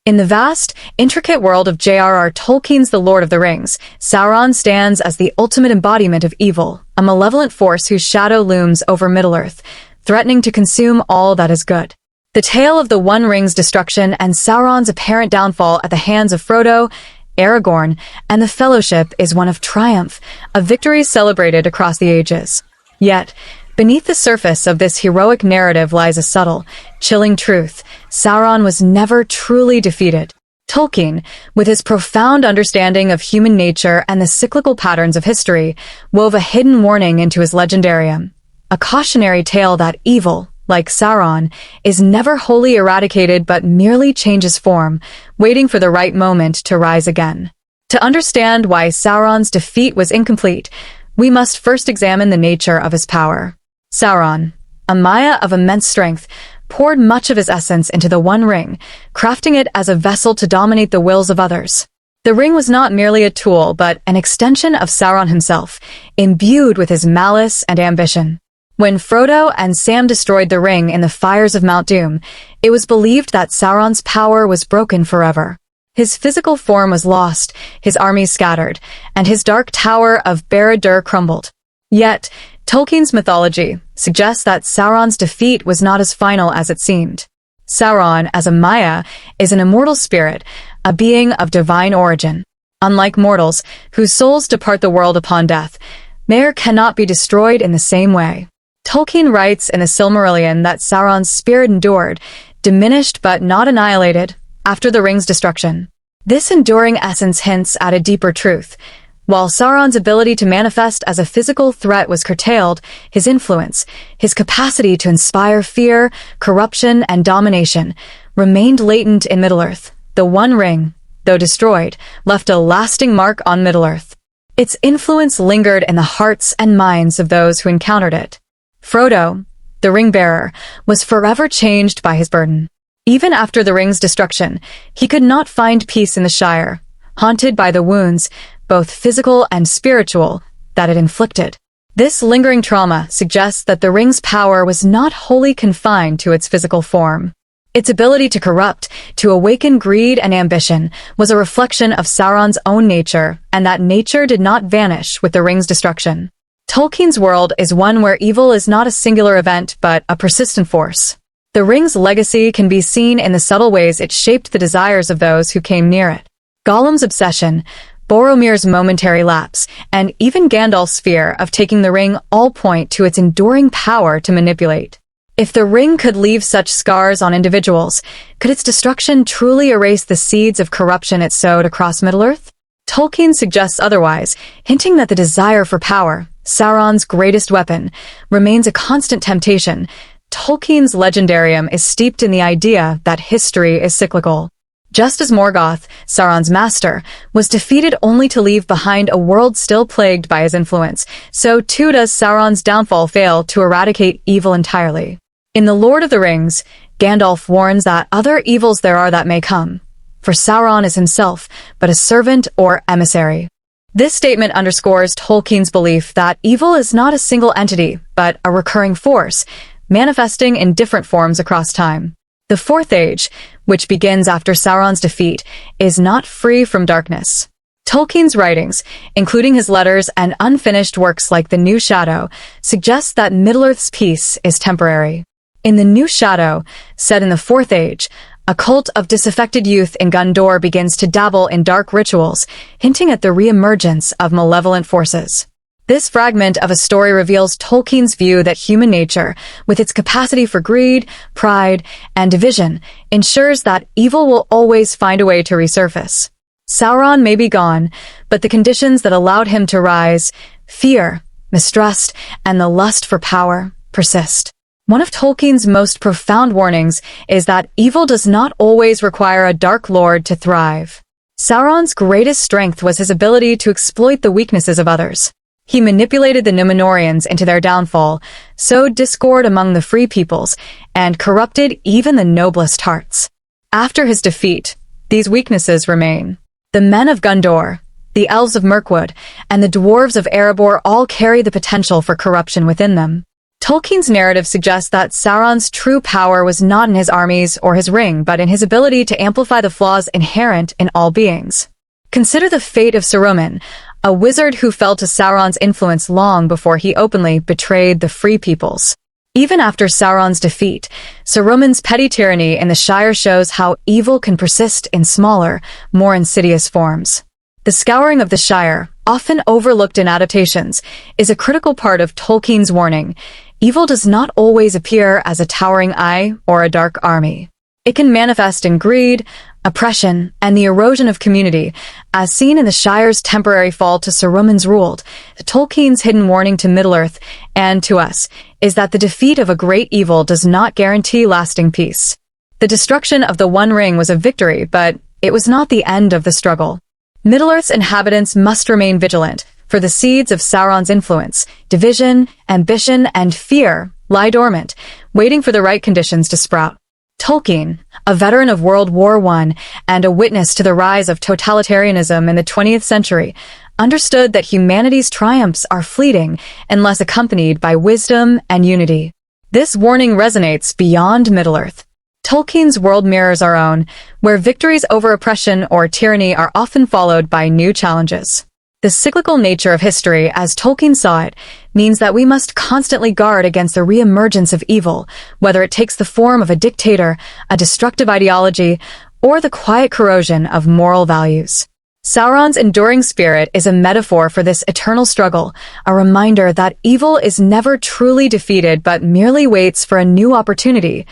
In the vast, intricate world of J.R.R. Tolkien's The Lord of the Rings, Sauron stands as the ultimate embodiment of evil, a malevolent force whose shadow looms over Middle-earth, threatening to consume all that is good. The tale of the One Ring's destruction and Sauron's apparent downfall at the hands of Frodo, Aragorn, and the Fellowship is one of triumph, a victory celebrated across the ages. Yet, beneath the surface of this heroic narrative lies a subtle, chilling truth. Sauron was never truly defeated. Tolkien, with his profound understanding of human nature and the cyclical patterns of history, wove a hidden warning into his legendarium. A cautionary tale that evil, like Sauron, is never wholly eradicated but merely changes form, waiting for the right moment to rise again. To understand why Sauron's defeat was incomplete, we must first examine the nature of his power. Sauron, a Maya of immense strength, poured much of his essence into the One Ring, crafting it as a vessel to dominate the wills of others. The ring was not merely a tool, but an extension of Sauron himself, imbued with his malice and ambition. When Frodo and Sam destroyed the ring in the fires of Mount Doom, it was believed that Sauron's power was broken forever. His physical form was lost, his armies scattered, and his dark tower of Barad-dûr crumbled. Yet, Tolkien's mythology suggests that Sauron's defeat was not as final as it seemed. Sauron, as a Maya, is an immortal spirit, a being of divine origin. Unlike mortals, whose souls depart the world upon death, Maer cannot be destroyed in the same way. Tolkien writes in the Silmarillion that Sauron's spirit endured, diminished but not annihilated, after the ring's destruction. This enduring essence hints at a deeper truth. While Sauron's ability to manifest as a physical threat was curtailed, his influence, his capacity to inspire fear, corruption, and domination, remained latent in Middle-earth. The One Ring, though destroyed, left a lasting mark on Middle-earth. Its influence lingered in the hearts and minds of those who encountered it. Frodo, the ring-bearer, was forever changed by his burden. Even after the ring's destruction, he could not find peace in the Shire, haunted by the wounds, both physical and spiritual, that it inflicted. This lingering trauma suggests that the ring's power was not wholly confined to its physical form. Its ability to corrupt, to awaken greed and ambition, was a reflection of Sauron's own nature, and that nature did not vanish with the ring's destruction. Tolkien's world is one where evil is not a singular event, but a persistent force. The ring's legacy can be seen in the subtle ways it shaped the desires of those who came near it. Gollum's obsession, Boromir's momentary lapse, and even Gandalf's fear of taking the ring all point to its enduring power to manipulate. If the ring could leave such scars on individuals, could its destruction truly erase the seeds of corruption it sowed across Middle-earth? Tolkien suggests otherwise, hinting that the desire for power, Sauron's greatest weapon, remains a constant temptation. Tolkien's legendarium is steeped in the idea that history is cyclical. Just as Morgoth, Sauron's master, was defeated only to leave behind a world still plagued by his influence, so too does Sauron's downfall fail to eradicate evil entirely. In The Lord of the Rings, Gandalf warns that other evils there are that may come, for Sauron is himself but a servant or emissary. This statement underscores Tolkien's belief that evil is not a single entity, but a recurring force, manifesting in different forms across time. The Fourth Age, which begins after Sauron's defeat, is not free from darkness. Tolkien's writings, including his letters and unfinished works like The New Shadow, suggest that Middle-earth's peace is temporary. In The New Shadow, set in the Fourth Age, a cult of disaffected youth in Gondor begins to dabble in dark rituals, hinting at the re-emergence of malevolent forces. This fragment of a story reveals Tolkien's view that human nature, with its capacity for greed, pride, and division, ensures that evil will always find a way to resurface. Sauron may be gone, but the conditions that allowed him to rise, fear, mistrust, and the lust for power, persist. One of Tolkien's most profound warnings is that evil does not always require a dark lord to thrive. Sauron's greatest strength was his ability to exploit the weaknesses of others. He manipulated the Númenóreans into their downfall, sowed discord among the free peoples, and corrupted even the noblest hearts. After his defeat, these weaknesses remain. The men of Gondor, the elves of Mirkwood, and the dwarves of Erebor all carry the potential for corruption within them. Tolkien's narrative suggests that Sauron's true power was not in his armies or his ring, but in his ability to amplify the flaws inherent in all beings. Consider the fate of Saruman, a wizard who fell to Sauron's influence long before he openly betrayed the Free Peoples. Even after Sauron's defeat, Saruman's petty tyranny in the Shire shows how evil can persist in smaller, more insidious forms. The scouring of the Shire, often overlooked in adaptations, is a critical part of Tolkien's warning. Evil does not always appear as a towering eye or a dark army. It can manifest in greed, oppression, and the erosion of community, as seen in the Shire's temporary fall to Saruman's rule. Tolkien's hidden warning to Middle-earth, and to us, is that the defeat of a great evil does not guarantee lasting peace. The destruction of the One Ring was a victory, but it was not the end of the struggle. Middle-earth's inhabitants must remain vigilant, for the seeds of Sauron's influence, division, ambition, and fear lie dormant, waiting for the right conditions to sprout. Tolkien, a veteran of World War I and a witness to the rise of totalitarianism in the 20th century, understood that humanity's triumphs are fleeting unless accompanied by wisdom and unity. This warning resonates beyond Middle-earth. Tolkien's world mirrors our own, where victories over oppression or tyranny are often followed by new challenges. The cyclical nature of history, as Tolkien saw it, means that we must constantly guard against the re-emergence of evil, whether it takes the form of a dictator, a destructive ideology, or the quiet corrosion of moral values. Sauron's enduring spirit is a metaphor for this eternal struggle, a reminder that evil is never truly defeated but merely waits for a new opportunity.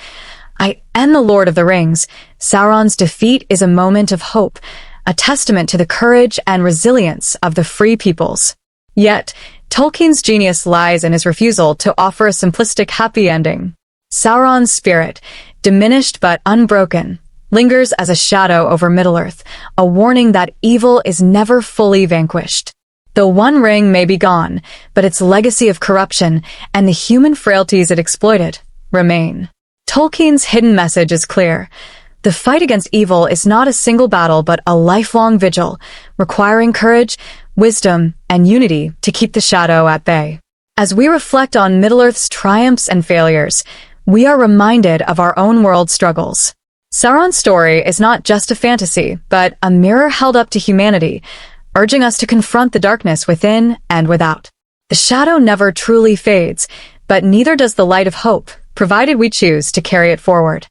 I am the Lord of the Rings. Sauron's defeat is a moment of hope, a testament to the courage and resilience of the Free Peoples. Yet, Tolkien's genius lies in his refusal to offer a simplistic happy ending. Sauron's spirit, diminished but unbroken, lingers as a shadow over Middle-earth, a warning that evil is never fully vanquished. The One Ring may be gone, but its legacy of corruption and the human frailties it exploited remain. Tolkien's hidden message is clear. The fight against evil is not a single battle but a lifelong vigil, requiring courage, wisdom, and unity to keep the shadow at bay. As we reflect on Middle-earth's triumphs and failures, we are reminded of our own world's struggles. Sauron's story is not just a fantasy, but a mirror held up to humanity, urging us to confront the darkness within and without. The shadow never truly fades, but neither does the light of hope, provided we choose to carry it forward.